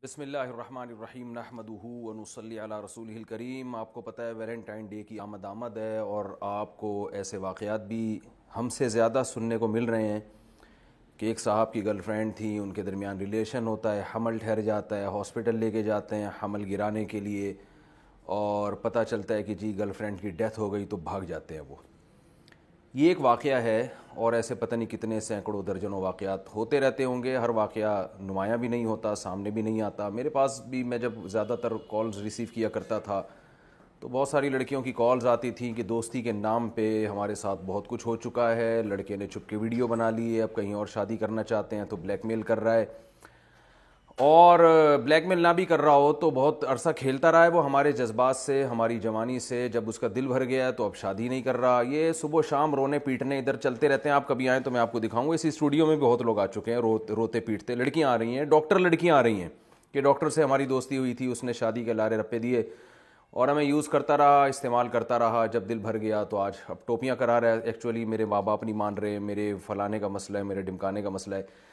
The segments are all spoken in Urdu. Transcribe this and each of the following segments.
بسم اللہ الرحمن الرحیم نحمدہ ونصلی علی رسولہ الکریم۔ آپ کو پتہ ہے ویلنٹائن ڈے کی آمد ہے اور آپ کو ایسے واقعات بھی ہم سے زیادہ سننے کو مل رہے ہیں کہ ایک صاحب کی گرل فرینڈ تھی، ان کے درمیان ریلیشن ہوتا ہے، حمل ٹھہر جاتا ہے، ہاسپٹل لے کے جاتے ہیں حمل گرانے کے لیے، اور پتہ چلتا ہے کہ جی گرل فرینڈ کی ڈیتھ ہو گئی تو بھاگ جاتے ہیں وہ۔ یہ ایک واقعہ ہے اور ایسے پتہ نہیں کتنے سینکڑوں درجنوں واقعات ہوتے رہتے ہوں گے۔ ہر واقعہ نمایاں بھی نہیں ہوتا، سامنے بھی نہیں آتا۔ میرے پاس بھی میں جب زیادہ تر کالز ریسیو کیا کرتا تھا تو بہت ساری لڑکیوں کی کالز آتی تھیں کہ دوستی کے نام پہ ہمارے ساتھ بہت کچھ ہو چکا ہے، لڑکے نے چھپ کے ویڈیو بنا لی ہے، اب کہیں اور شادی کرنا چاہتے ہیں تو بلیک میل کر رہا ہے، اور بلیک میل نہ بھی کر رہا ہو تو بہت عرصہ کھیلتا رہا ہے وہ ہمارے جذبات سے، ہماری جوانی سے۔ جب اس کا دل بھر گیا ہے تو اب شادی نہیں کر رہا۔ یہ صبح و شام رونے پیٹنے ادھر چلتے رہتے ہیں۔ آپ کبھی آئیں تو میں آپ کو دکھاؤں گا، اسی اسٹوڈیو میں بہت لوگ آ چکے ہیں روتے پیٹتے۔ لڑکیاں آ رہی ہیں، ڈاکٹر لڑکیاں آ رہی ہیں کہ ڈاکٹر سے ہماری دوستی ہوئی تھی، اس نے شادی کے لارے رپے دیے اور ہمیں یوز کرتا رہا، استعمال کرتا رہا۔ جب دل بھر گیا تو آج اب ٹوپیاں کرا رہا ہے، ایکچولی میرے ماں باپ نہیں مان رہے، میرے فلانے کا مسئلہ ہے، میرے ڈمکانے کا مسئلہ ہے۔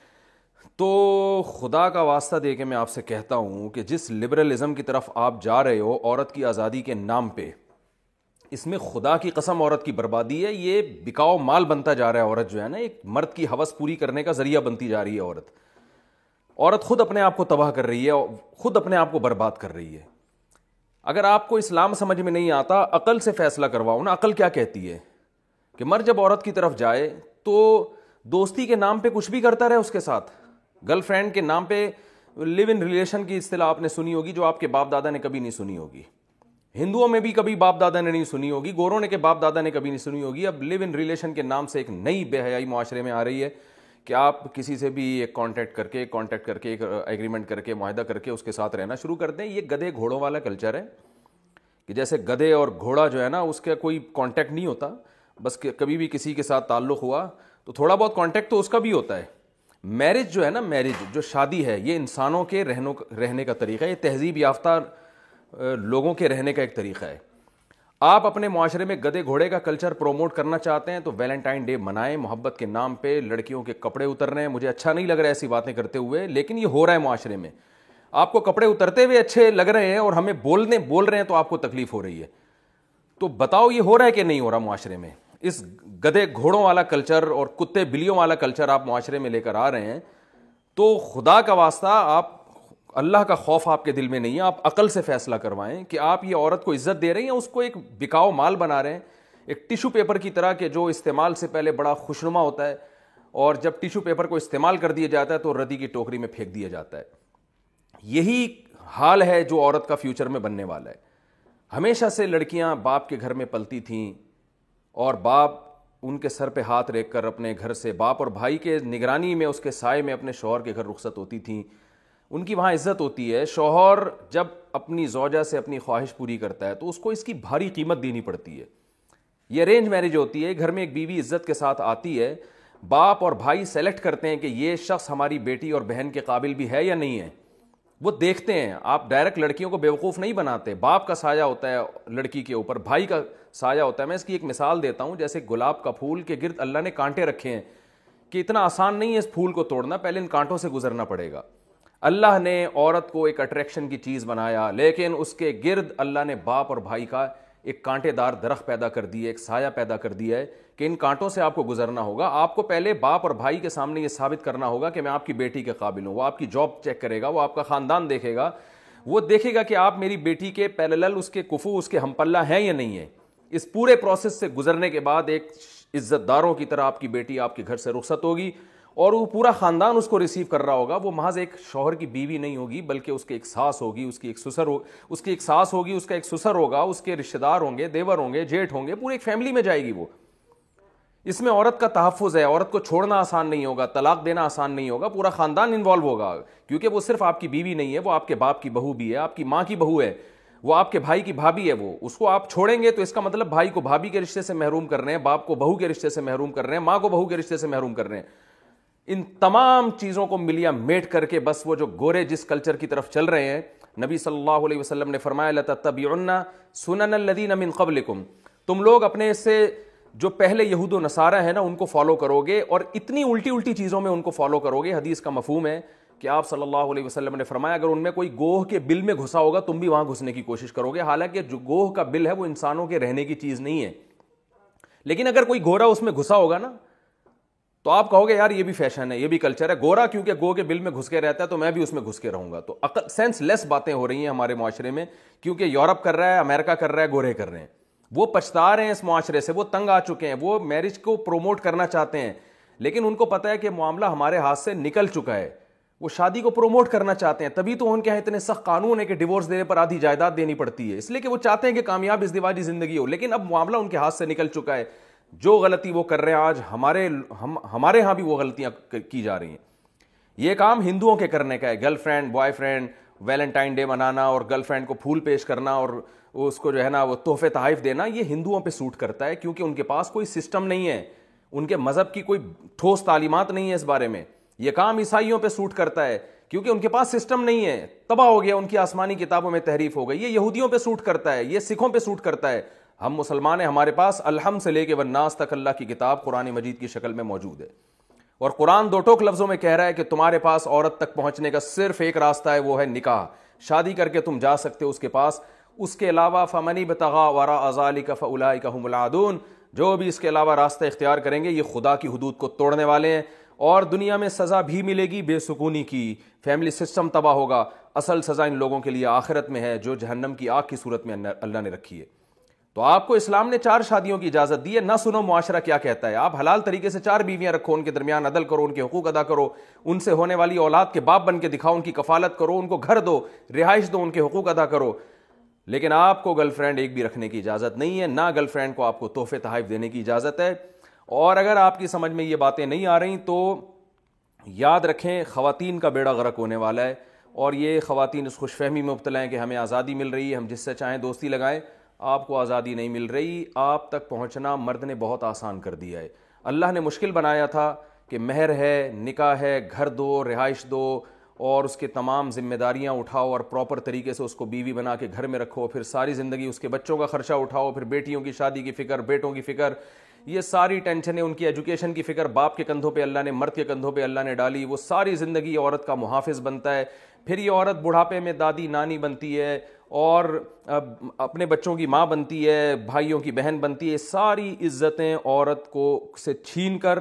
تو خدا کا واسطہ دے کے میں آپ سے کہتا ہوں کہ جس لبرلزم کی طرف آپ جا رہے ہو عورت کی آزادی کے نام پہ، اس میں خدا کی قسم عورت کی بربادی ہے۔ یہ بکاؤ مال بنتا جا رہا ہے۔ عورت جو ہے نا، ایک مرد کی ہوس پوری کرنے کا ذریعہ بنتی جا رہی ہے۔ عورت خود اپنے آپ کو تباہ کر رہی ہے، خود اپنے آپ کو برباد کر رہی ہے۔ اگر آپ کو اسلام سمجھ میں نہیں آتا، عقل سے فیصلہ کرواؤ نا۔ عقل کیا کہتی ہے کہ مرد جب عورت کی طرف جائے تو دوستی کے نام پہ کچھ بھی کرتا رہے اس کے ساتھ۔ گرل فرینڈ کے نام پہ لیو ان ریلیشن کی اصطلاح آپ نے سنی ہوگی، جو آپ کے باپ دادا نے کبھی نہیں سنی ہوگی۔ ہندوؤں میں بھی کبھی باپ دادا نے نہیں سنی ہوگی، گوروں نے کے باپ دادا نے کبھی نہیں سنی ہوگی۔ اب لیو ان ریلیشن کے نام سے ایک نئی بے حیائی معاشرے میں آ رہی ہے کہ آپ کسی سے بھی ایک کانٹیکٹ کر کے ایک ایگریمنٹ کر کے معاہدہ کر کے اس کے ساتھ رہنا شروع کر دیں۔ یہ گدھے گھوڑوں والا کلچر ہے کہ جیسے گدھے اور گھوڑا جو ہے نا، اس کا کوئی کانٹیکٹ نہیں ہوتا، بس کبھی بھی کسی کے ساتھ تعلق ہوا تو تھوڑا بہت کانٹیکٹ تو اس کا بھی ہوتا ہے۔ میرج جو ہے نا، میرج جو شادی ہے، یہ انسانوں کے رہنے کا طریقہ ہے، یہ تہذیب یافتہ لوگوں کے رہنے کا ایک طریقہ ہے۔ آپ اپنے معاشرے میں گدھے گھوڑے کا کلچر پروموٹ کرنا چاہتے ہیں تو ویلنٹائن ڈے منائیں۔ محبت کے نام پہ لڑکیوں کے کپڑے اتر رہے ہیں، مجھے اچھا نہیں لگ رہا ہے ایسی باتیں کرتے ہوئے، لیکن یہ ہو رہا ہے معاشرے میں۔ آپ کو کپڑے اترتے ہوئے اچھے لگ رہے ہیں اور ہمیں بول رہے ہیں تو آپ کو تکلیف ہو رہی ہے۔ تو بتاؤ یہ ہو رہا ہے کہ نہیں ہو رہا معاشرے میں؟ اس گدھے گھوڑوں والا کلچر اور کتے بلیوں والا کلچر آپ معاشرے میں لے کر آ رہے ہیں، تو خدا کا واسطہ آپ، اللہ کا خوف آپ کے دل میں نہیں ہے، آپ عقل سے فیصلہ کروائیں کہ آپ یہ عورت کو عزت دے رہے ہیں، اس کو ایک بکاؤ مال بنا رہے ہیں، ایک ٹیشو پیپر کی طرح کہ جو استعمال سے پہلے بڑا خوشنما ہوتا ہے اور جب ٹیشو پیپر کو استعمال کر دیا جاتا ہے تو ردی کی ٹوکری میں پھینک دیا جاتا ہے۔ یہی حال ہے جو عورت کا فیوچر میں بننے والا ہے۔ ہمیشہ سے لڑکیاں باپ کے گھر میں پلتی تھیں اور باپ ان کے سر پہ ہاتھ رکھ کر اپنے گھر سے، باپ اور بھائی کے نگرانی میں، اس کے سائے میں اپنے شوہر کے گھر رخصت ہوتی تھیں، ان کی وہاں عزت ہوتی ہے۔ شوہر جب اپنی زوجہ سے اپنی خواہش پوری کرتا ہے تو اس کو اس کی بھاری قیمت دینی پڑتی ہے۔ یہ ارینج میرج ہوتی ہے، گھر میں ایک بیوی عزت کے ساتھ آتی ہے، باپ اور بھائی سیلیکٹ کرتے ہیں کہ یہ شخص ہماری بیٹی اور بہن کے قابل بھی ہے یا نہیں ہے، وہ دیکھتے ہیں۔ آپ ڈائریکٹ لڑکیوں کو بیوقوف نہیں بناتے۔ باپ کا سایہ ہوتا ہے لڑکی کے اوپر، بھائی کا سایہ ہوتا ہے۔ میں اس کی ایک مثال دیتا ہوں، جیسے گلاب کا پھول کے گرد اللہ نے کانٹے رکھے ہیں کہ اتنا آسان نہیں ہے اس پھول کو توڑنا، پہلے ان کانٹوں سے گزرنا پڑے گا۔ اللہ نے عورت کو ایک اٹریکشن کی چیز بنایا، لیکن اس کے گرد اللہ نے باپ اور بھائی کا ایک کانٹے دار درخت پیدا کر دی ہے، ایک سایہ پیدا کر دیا ہے کہ ان کانٹوں سے آپ کو گزرنا ہوگا۔ آپ کو پہلے باپ اور بھائی کے سامنے یہ ثابت کرنا ہوگا کہ میں آپ کی بیٹی کے قابل ہوں۔ وہ آپ کی جاب چیک کرے گا، وہ آپ کا خاندان دیکھے گا، وہ دیکھے گا کہ آپ میری بیٹی کے پیرالل، اس کے کفو، اس کے ہم پلہ ہیں یا نہیں ہے۔ اس پورے پروسیس سے گزرنے کے بعد ایک عزت داروں کی طرح آپ کی بیٹی آپ کے گھر سے رخصت ہوگی اور وہ پورا خاندان اس کو ریسیو کر رہا ہوگا۔ وہ محض ایک شوہر کی بیوی نہیں ہوگی، بلکہ اس کی ایک ساس ہوگی، اس کی ایک سسر اس کی ایک ساس ہوگی، اس کا ایک سسر ہوگا، اس کے رشتہ دار ہوں گے، دیور ہوں گے، جیٹھ ہوں گے، پوری ایک فیملی میں جائے گی وہ۔ اس میں عورت کا تحفظ ہے، عورت کو چھوڑنا آسان نہیں ہوگا، طلاق دینا آسان نہیں ہوگا، پورا خاندان انوالو ہوگا، کیونکہ وہ صرف آپ کی بیوی نہیں ہے، وہ آپ کے باپ کی بہو بھی ہے، آپ کی ماں کی بہو ہے، وہ آپ کے بھائی کی بھابھی ہے۔ وہ اس کو آپ چھوڑیں گے تو اس کا مطلب بھائی کو بھابھی کے رشتے سے محروم کر رہے ہیں، باپ کو بہو کے رشتے سے محروم کر رہے ہیں، ماں کو بہو کے رشتے سے محروم کر رہے ہیں۔ ان تمام چیزوں کو ملیا میٹ کر کے بس وہ جو گورے جس کلچر کی طرف چل رہے ہیں، نبی صلی اللہ علیہ وسلم نے فرمایا لَتَتَّبِعُنَّ سُنَنَ الَّذِينَ مِن قَبْلِكُمْ، تم لوگ اپنے سے جو پہلے یہود و نصارہ ہیں نا ان کو فالو کرو گے اور اتنی الٹی چیزوں میں ان کو فالو کرو گے۔ حدیث کا مفہوم ہے کہ آپ صلی اللہ علیہ وسلم نے فرمایا اگر ان میں کوئی گوہ کے بل میں گھسا ہوگا تم بھی وہاں گھسنے کی کوشش کرو گے، حالانکہ جو گوہ کا بل ہے وہ انسانوں کے رہنے کی چیز نہیں ہے، لیکن اگر کوئی گورا اس میں گھسا ہوگا نا تو آپ کہو گے یار یہ بھی فیشن ہے، یہ بھی کلچر ہے، گورا کیونکہ گو کے بل میں گھس کے رہتا ہے تو میں بھی اس میں گھس کے رہوں گا۔ تو سینس لیس باتیں ہو رہی ہیں ہمارے معاشرے میں، کیونکہ یورپ کر رہا ہے، امریکہ کر رہا ہے، گورے کر رہے ہیں، وہ پچھتا رہے ہیں اس معاشرے سے، وہ تنگ آ چکے ہیں، وہ میرج کو پروموٹ کرنا چاہتے ہیں، لیکن ان کو پتہ ہے کہ معاملہ ہمارے ہاتھ سے نکل چکا ہے، وہ شادی کو پروموٹ کرنا چاہتے ہیں، تبھی تو ان کے یہاں اتنے سخت قانون ہے کہ ڈیورس دینے پر آدھی جائیداد دینی پڑتی ہے، اس لیے کہ وہ چاہتے ہیں کہ کامیاب ازدواجی زندگی ہو، لیکن اب معاملہ ان کے ہاتھ سے نکل چکا ہے۔ جو غلطی وہ کر رہے ہیں آج ہمارے ہاں بھی وہ غلطیاں کی جا رہی ہیں۔ یہ کام ہندوؤں کے کرنے کا ہے، girl friend boy friend Valentine day منانا اور گرل فرینڈ کو پھول پیش کرنا اور اس کو جو ہے نا وہ تحفے تحائف دینا، یہ ہندوؤں پہ سوٹ کرتا ہے، کیونکہ ان کے پاس کوئی سسٹم نہیں ہے، ان کے مذہب کی کوئی ٹھوس تعلیمات نہیں ہے اس بارے میں۔ یہ کام عیسائیوں پہ سوٹ کرتا ہے کیونکہ ان کے پاس سسٹم نہیں ہے، تباہ ہو گیا، ان کی آسمانی کتابوں میں تحریف ہو گئی۔ یہ یہودیوں پہ سوٹ کرتا ہے، یہ سکھوں پہ سوٹ کرتا ہے۔ ہم مسلمان ہیں، ہمارے پاس الحمد سے لے کے والناس تک اللہ کی کتاب قرآن مجید کی شکل میں موجود ہے، اور قرآن دو ٹوک لفظوں میں کہہ رہا ہے کہ تمہارے پاس عورت تک پہنچنے کا صرف ایک راستہ ہے، وہ ہے نکاح، شادی کر کے تم جا سکتے ہو اس کے پاس، اس کے علاوہ فَمَنِ ابْتَغَىٰ وَرَاءَ ذَٰلِكَ فَأُولَٰئِكَ هُمُ الْعَادُونَ، جو بھی اس کے علاوہ راستہ اختیار کریں گے یہ خدا کی حدود کو توڑنے والے ہیں، اور دنیا میں سزا بھی ملے گی بے سکونی کی، فیملی سسٹم تباہ ہوگا۔ اصل سزا ان لوگوں کے لیے آخرت میں ہے جو جہنم کی آگ کی صورت میں اللہ نے رکھی ہے۔ تو آپ کو اسلام نے 4 شادیوں کی اجازت دی ہے، نہ سنو معاشرہ کیا کہتا ہے، آپ حلال طریقے سے 4 بیویاں رکھو، ان کے درمیان عدل کرو، ان کے حقوق ادا کرو، ان سے ہونے والی اولاد کے باپ بن کے دکھاؤ، ان کی کفالت کرو، ان کو گھر دو، رہائش دو، ان کے حقوق ادا کرو، لیکن آپ کو گرل فرینڈ ایک بھی رکھنے کی اجازت نہیں ہے، نہ گرل فرینڈ کو آپ کو تحفے تحائف دینے کی اجازت ہے۔ اور اگر آپ کی سمجھ میں یہ باتیں نہیں آ رہی تو یاد رکھیں خواتین کا بیڑا غرق ہونے والا ہے، اور یہ خواتین اس خوش فہمی میں مبتلا ہیں کہ ہمیں آزادی مل رہی ہے، ہم جس سے چاہیں دوستی لگائیں۔ آپ کو آزادی نہیں مل رہی، آپ تک پہنچنا مرد نے بہت آسان کر دیا ہے۔ اللہ نے مشکل بنایا تھا کہ مہر ہے، نکاح ہے، گھر دو، رہائش دو، اور اس کے تمام ذمہ داریاں اٹھاؤ اور پراپر طریقے سے اس کو بیوی بنا کے گھر میں رکھو، پھر ساری زندگی اس کے بچوں کا خرچہ اٹھاؤ، پھر بیٹیوں کی شادی کی فکر، بیٹوں کی فکر، یہ ساری ٹینشنیں، ان کی ایجوکیشن کی فکر باپ کے کندھوں پہ اللہ نے، مرد کے کندھوں پہ اللہ نے ڈالی، وہ ساری زندگی عورت کا محافظ بنتا ہے، پھر یہ عورت بڑھاپے میں دادی نانی بنتی ہے اور اپنے بچوں کی ماں بنتی ہے، بھائیوں کی بہن بنتی ہے، ساری عزتیں عورت کو سے چھین کر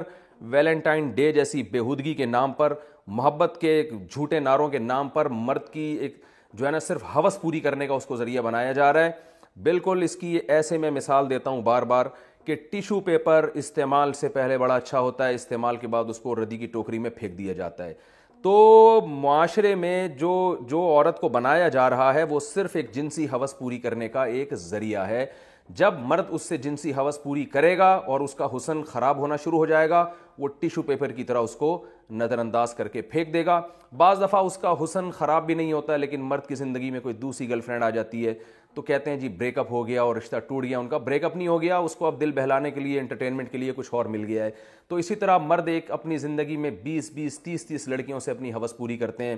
ویلنٹائن ڈے جیسی بےہودگی کے نام پر، محبت کے جھوٹے نعروں کے نام پر مرد کی ایک جو ہے نا صرف ہوس پوری کرنے کا اس کو ذریعہ بنایا جا رہا ہے۔ بالکل اس کی ایسے میں مثال دیتا ہوں بار بار کہ ٹیشو پیپر استعمال سے پہلے بڑا اچھا ہوتا ہے، استعمال کے بعد اس کو ردی کی ٹوکری میں پھینک دیا جاتا ہے۔ تو معاشرے میں جو عورت کو بنایا جا رہا ہے وہ صرف ایک جنسی ہوس پوری کرنے کا ایک ذریعہ ہے۔ جب مرد اس سے جنسی ہوس پوری کرے گا اور اس کا حسن خراب ہونا شروع ہو جائے گا، وہ ٹیشو پیپر کی طرح اس کو نظر انداز کر کے پھینک دے گا۔ بعض دفعہ اس کا حسن خراب بھی نہیں ہوتا، لیکن مرد کی زندگی میں کوئی دوسری گرل فرینڈ آ جاتی ہے تو کہتے ہیں جی بریک اپ ہو گیا اور رشتہ ٹوٹ گیا۔ ان کا بریک اپ نہیں ہو گیا، اس کو اب دل بہلانے کے لیے، انٹرٹینمنٹ کے لیے کچھ اور مل گیا ہے۔ تو اسی طرح مرد ایک اپنی زندگی میں 20 30 لڑکیوں سے اپنی ہوس پوری کرتے ہیں،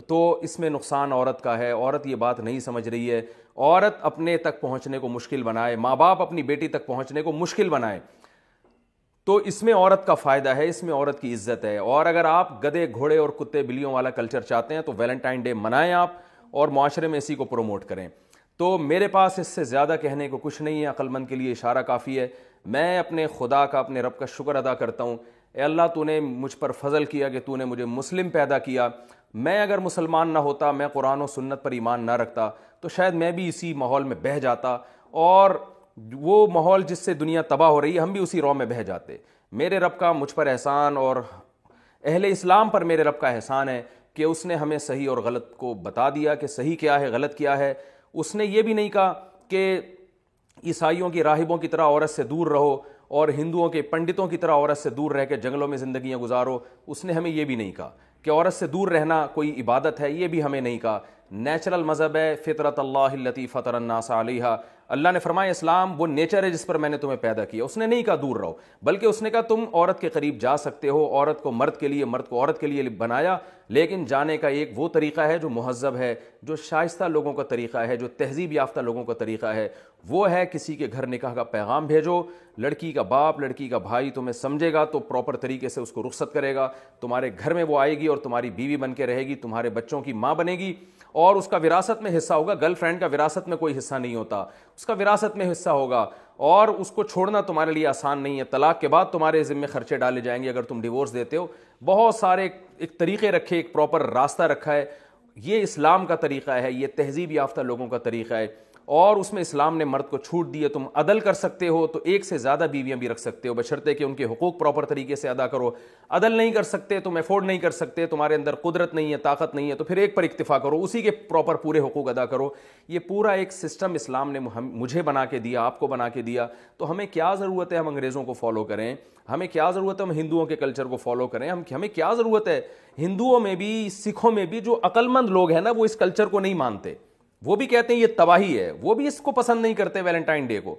تو اس میں نقصان عورت کا ہے۔ عورت یہ بات نہیں سمجھ رہی ہے، عورت اپنے تک پہنچنے کو مشکل بنائے، ماں باپ اپنی بیٹی تک پہنچنے کو مشکل بنائے، تو اس میں عورت کا فائدہ ہے، اس میں عورت کی عزت ہے۔ اور اگر آپ گدھے گھوڑے اور کتے بلیوں والا کلچر چاہتے ہیں تو ویلنٹائن ڈے منائیں آپ، اور معاشرے میں اسی کو پروموٹ کریں۔ تو میرے پاس اس سے زیادہ کہنے کو کچھ نہیں ہے، عقل مند کے لیے اشارہ کافی ہے۔ میں اپنے خدا کا، اپنے رب کا شکر ادا کرتا ہوں، اے اللہ تو نے مجھ پر فضل کیا کہ تو نے مجھے مسلم پیدا کیا۔ میں اگر مسلمان نہ ہوتا، میں قرآن و سنت پر ایمان نہ رکھتا، تو شاید میں بھی اسی ماحول میں بہہ جاتا، اور وہ ماحول جس سے دنیا تباہ ہو رہی ہے ہم بھی اسی رو میں بہہ جاتے۔ میرے رب کا مجھ پر احسان، اور اہل اسلام پر میرے رب کا احسان ہے کہ اس نے ہمیں صحیح اور غلط کو بتا دیا کہ صحیح کیا ہے، غلط کیا ہے۔ اس نے یہ بھی نہیں کہا کہ عیسائیوں کی راہبوں کی طرح عورت سے دور رہو اور ہندوؤں کے پنڈتوں کی طرح عورت سے دور رہ کے جنگلوں میں زندگیاں گزارو۔ اس نے ہمیں یہ بھی نہیں کہا کہ عورت سے دور رہنا کوئی عبادت ہے، یہ بھی ہمیں نہیں کہا۔ نیچرل مذہب ہے، فطرت اللہ التی فطر الناس علیہا، اللہ نے فرمایا اسلام وہ نیچر ہے جس پر میں نے تمہیں پیدا کیا. اس نے نہیں کہا دور رہو, بلکہ اس نے کہا تم عورت کے قریب جا سکتے ہو, عورت کو مرد کے لیے, مرد کو عورت کے لیے بنایا, لیکن جانے کا ایک وہ طریقہ ہے جو مہذب ہے, جو شائستہ لوگوں کا طریقہ ہے, جو تہذیب یافتہ لوگوں کا طریقہ ہے, وہ ہے کسی کے گھر نکاح کا پیغام بھیجو, لڑکی کا باپ لڑکی کا بھائی تمہیں سمجھے گا تو پراپر طریقے سے اس کو رخصت کرے گا, تمہارے گھر میں وہ آئے گی اور تمہاری بیوی بن کے رہے گی, تمہارے بچوں کی ماں بنے گی, اور اس کا وراثت میں حصہ ہوگا. گرل فرینڈ کا وراثت میں کوئی حصہ نہیں ہوتا, اس کا وراثت میں حصہ ہوگا, اور اس کو چھوڑنا تمہارے لیے آسان نہیں ہے. طلاق کے بعد تمہارے ذمہ خرچے ڈالے جائیں گے اگر تم ڈیورس دیتے ہو. بہت سارے ایک طریقے رکھے, ایک پراپر راستہ رکھا ہے. یہ اسلام کا طریقہ ہے, یہ تہذیب یافتہ لوگوں کا طریقہ ہے, اور اس میں اسلام نے مرد کو چھوٹ دی ہے. تم عدل کر سکتے ہو تو ایک سے زیادہ بیویاں بھی رکھ سکتے ہو, بشرطے کہ ان کے حقوق پراپر طریقے سے ادا کرو. عدل نہیں کر سکتے, تم افورڈ نہیں کر سکتے, تمہارے اندر قدرت نہیں ہے, طاقت نہیں ہے, تو پھر ایک پر اکتفا کرو, اسی کے پراپر پورے حقوق ادا کرو. یہ پورا ایک سسٹم اسلام نے مجھے بنا کے دیا, آپ کو بنا کے دیا. تو ہمیں کیا ضرورت ہے ہم انگریزوں کو فالو کریں؟ ہمیں کیا ضرورت ہے ہم ہندوؤں کے کلچر کو فالو کریں؟ ہمیں کیا ضرورت ہے؟ ہندوؤں میں بھی, سکھوں میں بھی جو عقل مند لوگ ہیں نا, وہ اس کلچر کو نہیں مانتے, وہ بھی کہتے ہیں یہ تباہی ہے, وہ بھی اس کو پسند نہیں کرتے ویلنٹائن ڈے کو.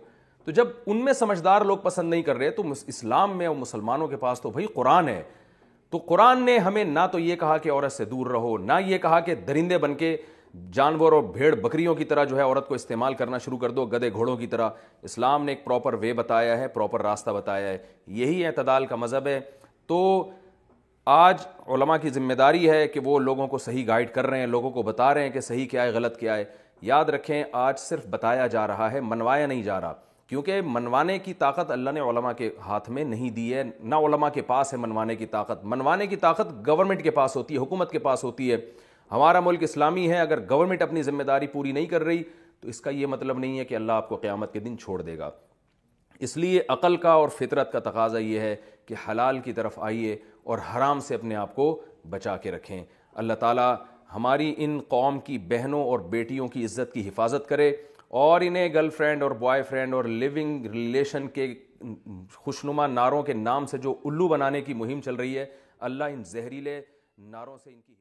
تو جب ان میں سمجھدار لوگ پسند نہیں کر رہے تو اسلام میں اور مسلمانوں کے پاس تو بھائی قرآن ہے. تو قرآن نے ہمیں نہ تو یہ کہا کہ عورت سے دور رہو, نہ یہ کہا کہ درندے بن کے جانور اور بھیڑ بکریوں کی طرح جو ہے عورت کو استعمال کرنا شروع کر دو, گدھے گھوڑوں کی طرح. اسلام نے ایک پراپر وے بتایا ہے, پراپر راستہ بتایا ہے. یہی اعتدال کا مذہب ہے. تو آج علماء کی ذمہ داری ہے کہ وہ لوگوں کو صحیح گائیڈ کر رہے ہیں, لوگوں کو بتا رہے ہیں کہ صحیح کیا ہے, غلط کیا ہے. یاد رکھیں آج صرف بتایا جا رہا ہے, منوایا نہیں جا رہا, کیونکہ منوانے کی طاقت اللہ نے علماء کے ہاتھ میں نہیں دی ہے, نہ علماء کے پاس ہے منوانے کی طاقت. منوانے کی طاقت گورنمنٹ کے پاس ہوتی ہے, حکومت کے پاس ہوتی ہے. ہمارا ملک اسلامی ہے, اگر گورنمنٹ اپنی ذمہ داری پوری نہیں کر رہی تو اس کا یہ مطلب نہیں ہے کہ اللہ آپ کو قیامت کے دن چھوڑ دے گا. اس لیے عقل کا اور فطرت کا تقاضا یہ ہے کہ حلال کی طرف آئیے اور حرام سے اپنے آپ کو بچا کے رکھیں. اللہ تعالیٰ ہماری ان قوم کی بہنوں اور بیٹیوں کی عزت کی حفاظت کرے, اور انہیں گرل فرینڈ اور بوائے فرینڈ اور لیونگ ریلیشن کے خوشنما نعروں کے نام سے جو الو بنانے کی مہم چل رہی ہے, اللہ ان زہریلے نعروں سے ان کی